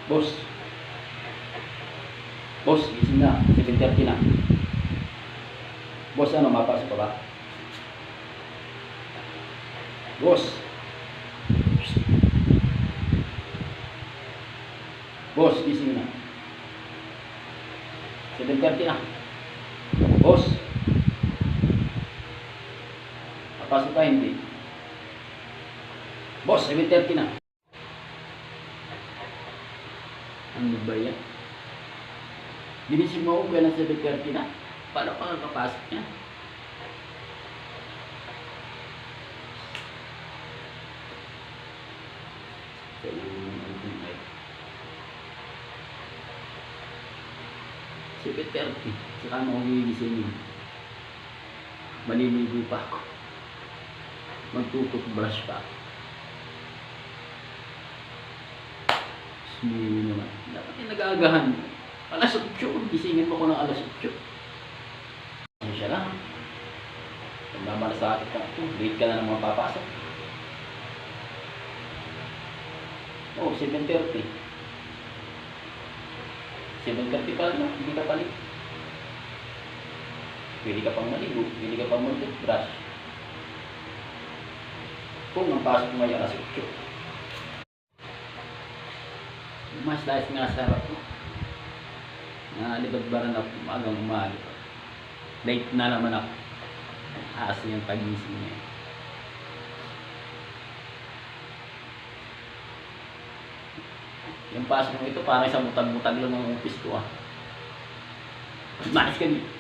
Boss. Boss, gising na. 7:30 na. Boss, ano, mapasok ka ba? Boss. Boss, gising na. 7:30 na. Boss. Mapasok ka, hindi. Boss, 7:30 na. Ano ba yan? Ginising mo ako kaya ng 7:30 na. Paano pa kapasok niya? So, 7:30. Saka mo gigising yun. Maliligo pa ako. Magtututbrush pa ako. Smooth naman. Dapat yung nag-aagahan. Alas 8. Gisingin mo ko ng alas 8. Ano siya lang. Pagmamalasakit ka ito. Late ka na naman papasok. Oh, 7:30. 7:30 pa lang. Hindi ka palit. Pwede ka pang maligo. Pwede ka pang mag-toothbrush. Kung ang pasok mo ay alas 8. Mas dahil nga sa harap mo. Nalibad-baran ako umagang-umaga. Late na naman ako. Haas yung pagising niya. Yung pasok mo ito parang isang butag-butag lang ng office ko. Manis ka dito.